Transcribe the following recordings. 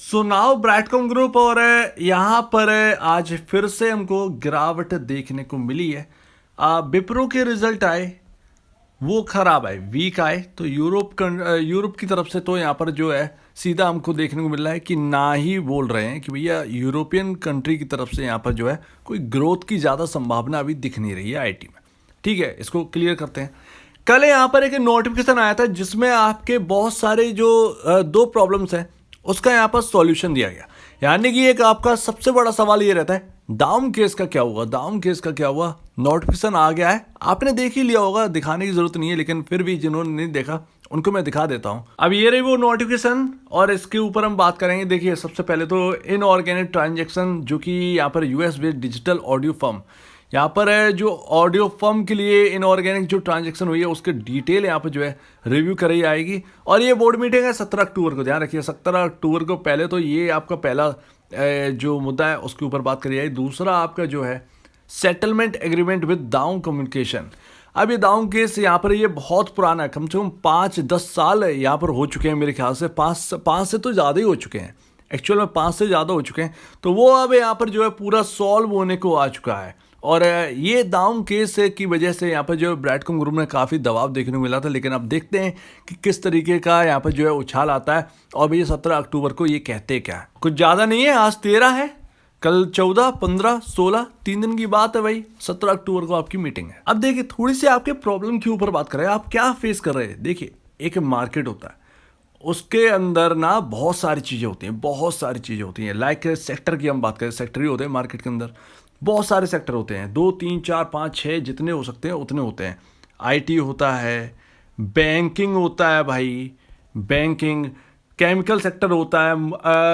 सुनाओ ब्रैडकॉम ग्रुप और यहाँ पर आज फिर से हमको गिरावट देखने को मिली है। विप्रो के रिजल्ट आए, वो खराब आए, वीक आए। तो यूरोप की तरफ से तो यहाँ पर जो है सीधा हमको देखने को मिल रहा है कि ना ही बोल रहे हैं कि भैया यूरोपियन कंट्री की तरफ से यहाँ पर जो है कोई ग्रोथ की ज़्यादा संभावना अभी दिख नहीं रही है आईटी में। ठीक है, इसको क्लियर करते हैं। कल यहाँ पर एक नोटिफिकेशन आया था जिसमें आपके बहुत सारे जो दो प्रॉब्लम्स हैं उसका यहाँ पर सॉल्यूशन दिया गया। यानी कि एक आपका सबसे बड़ा सवाल ये रहता है डाउन केस का क्या हुआ, डाउन केस का क्या हुआ। नोटिफिकेशन आ गया है, आपने देख ही लिया होगा, दिखाने की जरूरत नहीं है, लेकिन फिर भी जिन्होंने नहीं देखा उनको मैं दिखा देता हूं। अब ये रही वो नोटिफिकेशन और इसके ऊपर हम बात करेंगे। देखिए, सबसे पहले तो इनऑर्गेनिक ट्रांजैक्शन, जो कि यहाँ पर US based digital audio firm, यहाँ पर है जो ऑडियो फर्म के लिए इनऑर्गेनिक जो ट्रांजैक्शन हुई है उसके डिटेल यहाँ पर जो है रिव्यू कराई आएगी। और ये बोर्ड मीटिंग है 17 अक्टूबर को, ध्यान रखिए 17 अक्टूबर को। पहले तो ये आपका पहला जो मुद्दा है उसके ऊपर बात करी जाएगी। दूसरा आपका जो है सेटलमेंट एग्रीमेंट विद दाउन कम्युनिकेशन। अब ये दाउन केस यहाँ पर ये बहुत पुराना है, कम से कम 5-10 साल यहाँ पर हो चुके हैं मेरे ख्याल से। पाँच से तो ज़्यादा ही हो चुके हैं, एक्चुअल में 5 से ज़्यादा हो चुके हैं। तो वो अब यहाँ पर जो है पूरा सॉल्व होने को आ चुका है। और ये दाउन केस की वजह से यहाँ पर जो ब्रैडकॉम ग्रुप में काफ़ी दबाव देखने को मिला था। लेकिन अब देखते हैं कि किस तरीके का यहाँ पर जो है उछाल आता है। और भैया 17 अक्टूबर को ये कहते क्या है, कुछ ज़्यादा नहीं है, आज 13 है, कल 14, 15, 16, 3 दिन की बात है भाई। 17 अक्टूबर को आपकी मीटिंग है। अब देखिए, थोड़ी सी आपके प्रॉब्लम के ऊपर बात करें, आप क्या फेस कर रहे हैं। देखिए, एक मार्केट होता है, उसके अंदर ना बहुत सारी चीज़ें होती हैं, बहुत सारी चीज़ें होती हैं। लाइक सेक्टर की हम बात करें, सेक्टर ही होते हैं मार्केट के अंदर, बहुत सारे सेक्टर होते हैं, 2, 3, 4, 5, 6 जितने हो सकते हैं उतने होते हैं। आईटी होता है, बैंकिंग होता है भाई, बैंकिंग, केमिकल सेक्टर होता है,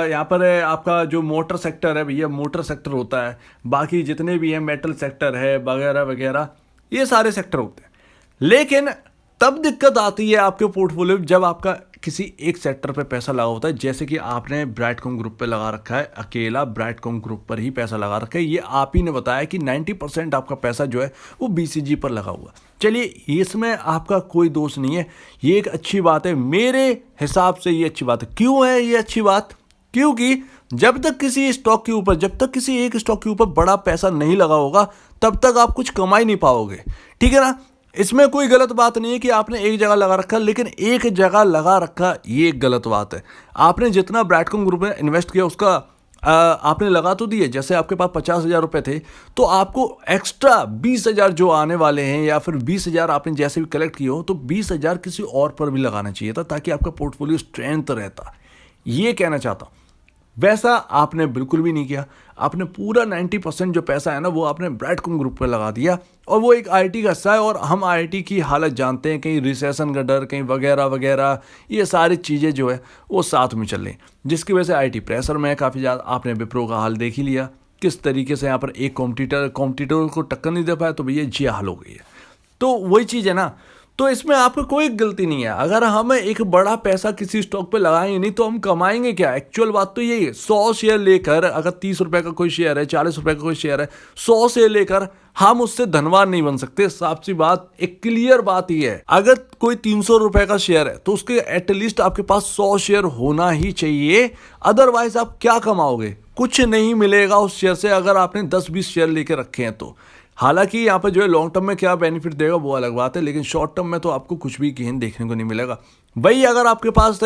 यहाँ पर है आपका जो मोटर सेक्टर है भैया, मोटर सेक्टर होता है, बाकी जितने भी हैं मेटल सेक्टर है वगैरह वगैरह, ये सारे सेक्टर होते हैं। लेकिन तब दिक्कत आती है आपके पोर्टफोलियो जब आपका किसी एक सेक्टर पे पैसा लगा होता है। जैसे कि आपने ब्रैडकॉम ग्रुप पे लगा रखा है, अकेला ब्रैडकॉम ग्रुप पर ही पैसा लगा रखा है। ये आप ही ने बताया कि 90% आपका पैसा जो है वो बीसीजी पर लगा हुआ। चलिए, इसमें आपका कोई दोष नहीं है, ये एक अच्छी बात है, मेरे हिसाब से ये अच्छी बात है। क्यों है ये अच्छी बात? क्योंकि जब तक किसी स्टॉक के ऊपर, जब तक किसी एक स्टॉक के ऊपर बड़ा पैसा नहीं लगा होगा तब तक आप कुछ कमा ही नहीं पाओगे। ठीक है ना? इसमें कोई गलत बात नहीं है कि आपने एक जगह लगा रखा, लेकिन एक जगह लगा रखा ये एक गलत बात है। आपने जितना ब्रैडकॉम ग्रुप में इन्वेस्ट किया उसका आपने लगा तो दिए। जैसे आपके पास 50,000 रुपये थे तो आपको एक्स्ट्रा 20,000 जो आने वाले हैं, या फिर 20,000 आपने जैसे भी कलेक्ट किए हो, तो 20,000 किसी और पर भी लगाना चाहिए था ताकि आपका पोर्टफोलियो स्ट्रेंथ रहता। ये कहना चाहता हूँ। वैसा आपने बिल्कुल भी नहीं किया। आपने पूरा 90% जो पैसा है ना वो आपने ब्रैडकॉम ग्रुप पे लगा दिया। और वो एक आईटी का हिस्सा है, और हम आईटी की हालत जानते हैं, कहीं रिसेशन का डर, कहीं वगैरह वगैरह, ये सारी चीज़ें जो है वो साथ में चल रही, जिसकी वजह से आईटी प्रेशर में है काफ़ी ज़्यादा। आपने विप्रो का हाल देख ही लिया, किस तरीके से यहाँ पर एक कॉम्पिटिटर को टक्कर नहीं दे पाया, तो भैया जी हाल हो गई है। तो वही चीज़ है ना, तो इसमें आपको कोई गलती नहीं है। अगर हम एक बड़ा पैसा किसी स्टॉक पे लगाएंगे नहीं तो हम कमाएंगे क्या? एक्चुअल बात तो यही है। 100 शेयर लेकर, अगर 30 रुपए का कोई शेयर है, 40 रुपए का कोई शेयर है, 100 शेयर लेकर हम उससे धनवान नहीं बन सकते। साफ सी बात, एक क्लियर बात ही है। अगर कोई 300 रुपए का शेयर है तो उसके एटलीस्ट आपके पास 100 शेयर होना ही चाहिए। अदरवाइज आप क्या कमाओगे? कुछ नहीं मिलेगा उस शेयर से, अगर आपने 10-20 शेयर लेके रखे हैं तो। हालांकि यहाँ पर जो है लॉन्ग टर्म में क्या बेनिफिट देगा वो अलग बात है, लेकिन शॉर्ट टर्म में तो आपको कुछ भी गेन देखने को नहीं मिलेगा। भाई, अगर आपके पास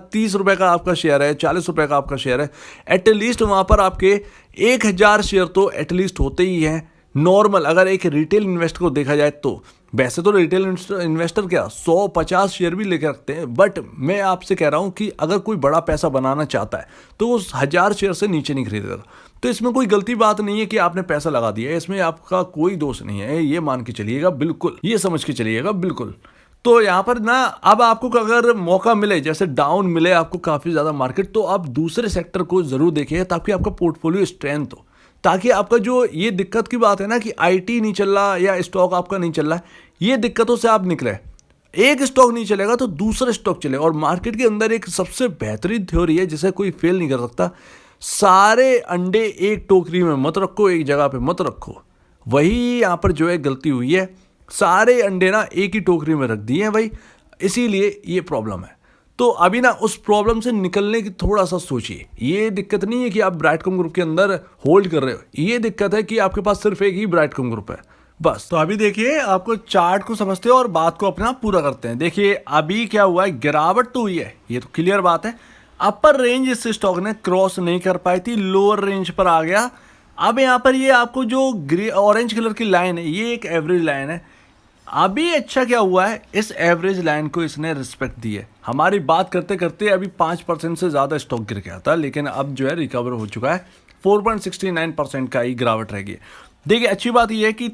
30 रुपए का आपका शेयर है, 40 रुपए का आपका शेयर है, एटलीस्ट वहाँ पर आपके 1,000 शेयर तो एटलीस्ट होते ही हैं नॉर्मल। अगर एक रिटेल इन्वेस्टर को देखा जाए तो, वैसे तो रिटेल इन्वेस्टर क्या 100-50 शेयर भी लेकर रखते हैं, बट मैं आपसे कह रहा हूँ कि अगर कोई बड़ा पैसा बनाना चाहता है तो वो 1,000 शेयर से नीचे नहीं खरीदेगा। तो इसमें कोई गलती बात नहीं है कि आपने पैसा लगा दिया है, इसमें आपका कोई दोष नहीं है, ये मान के चलिएगा बिल्कुल, ये समझ के चलिएगा बिल्कुल। तो यहाँ पर ना, अब आपको अगर मौका मिले, जैसे डाउन मिले आपको काफ़ी ज़्यादा मार्केट, तो आप दूसरे सेक्टर को ज़रूर देखिए ताकि आपका पोर्टफोलियो स्ट्रेंथ हो, ताकि आपका जो ये दिक्कत की बात है ना कि आईटी नहीं चल रहा या स्टॉक आपका नहीं चल रहा है, ये दिक्कतों से आप निकले। एक स्टॉक नहीं चलेगा तो दूसरा स्टॉक चले। और मार्केट के अंदर एक सबसे बेहतरीन थ्योरी है जिसे कोई फेल नहीं कर सकता, सारे अंडे एक टोकरी में मत रखो, एक जगह पे मत रखो। वही यहाँ पर जो है गलती हुई है, सारे अंडे ना एक ही टोकरी में रख दिए हैं भाई, इसीलिए ये प्रॉब्लम है। तो अभी ना उस प्रॉब्लम से निकलने की थोड़ा सा सोचिए। ये दिक्कत नहीं है कि आप ब्राइटकॉम ग्रुप के अंदर होल्ड कर रहे हो, ये दिक्कत है कि आपके पास सिर्फ एक ही ब्राइटकॉम ग्रुप है बस। तो अभी देखिए, आपको चार्ट को समझते हो और बात को अपना पूरा करते हैं। देखिए अभी क्या हुआ है, गिरावट तो हुई है, ये तो क्लियर बात है। अपर रेंज इस स्टॉक ने क्रॉस नहीं कर पाई थी, लोअर रेंज पर आ गया। अब यहाँ पर ये आपको जो ग्रे ऑरेंज कलर की लाइन है, ये एक एवरेज लाइन है। अभी अच्छा क्या हुआ है, इस एवरेज लाइन को इसने रिस्पेक्ट दी है। हमारी बात करते करते अभी 5% से ज़्यादा स्टॉक गिर गया था, लेकिन अब जो है रिकवर हो चुका है। 4.69% का ही गिरावट रह गई। देखिए अच्छी बात यह है कि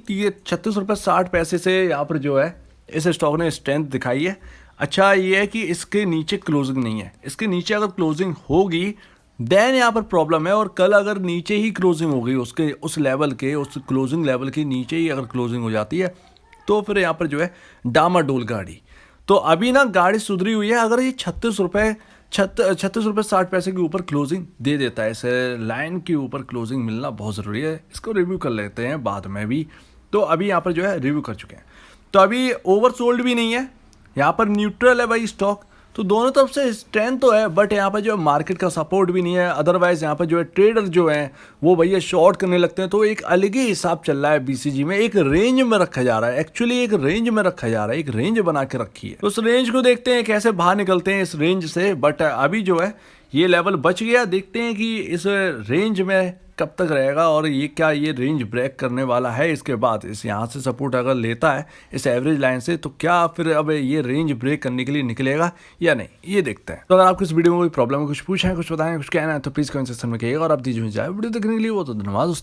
36.60 रुपये से यहाँ पर जो है इस स्टॉक ने स्ट्रेंथ दिखाई है। अच्छा ये है कि इसके नीचे क्लोजिंग नहीं है। इसके नीचे अगर क्लोजिंग होगी देन यहाँ पर प्रॉब्लम है, और कल अगर नीचे ही क्लोजिंग हो गई उसके उस लेवल के, उस क्लोजिंग लेवल के नीचे ही अगर क्लोजिंग हो जाती है तो फिर यहाँ पर जो है डामाडोल गाड़ी। तो अभी ना गाड़ी सुधरी हुई है। अगर ये 36 रुपये 60 के ऊपर क्लोजिंग दे देता है, इसे लाइन के ऊपर क्लोजिंग मिलना बहुत ज़रूरी है। इसको रिव्यू कर लेते हैं बाद में भी। तो अभी यहाँ पर जो है रिव्यू कर चुके हैं, तो अभी ओवरसोल्ड भी नहीं है, यहाँ पर न्यूट्रल है भाई स्टॉक। तो दोनों तरफ से स्ट्रेंथ तो है, बट यहाँ पर जो है मार्केट का सपोर्ट भी नहीं है। अदरवाइज यहाँ पर जो है ट्रेडर जो है वो भैया शॉर्ट करने लगते हैं। तो एक अलग ही हिसाब चल रहा है बीसीजी में, एक रेंज में रखा जा रहा है। एक्चुअली एक रेंज में रखा जा रहा है, एक रेंज बना के रखी है। तो उस रेंज को देखते हैं कैसे बाहर निकलते हैं इस रेंज से। बट अभी जो है ये लेवल बच गया, देखते हैं कि इस रेंज में कब तक रहेगा, और ये क्या ये रेंज ब्रेक करने वाला है। इसके बाद इस यहाँ से सपोर्ट अगर लेता है इस एवरेज लाइन से, तो क्या फिर अब ये रेंज ब्रेक करने के लिए निकलेगा या नहीं, ये देखते हैं। तो अगर आपको इस वीडियो में कोई प्रॉब्लम है, कुछ पूछना है, कुछ बताएं, कुछ कहना है, तो प्लीज़ कमेंट सेक्शन में कहिएगा। और आप दीजिए जाए वीडियो देखने के लिए, वो तो धन्यवाद दोस्तों।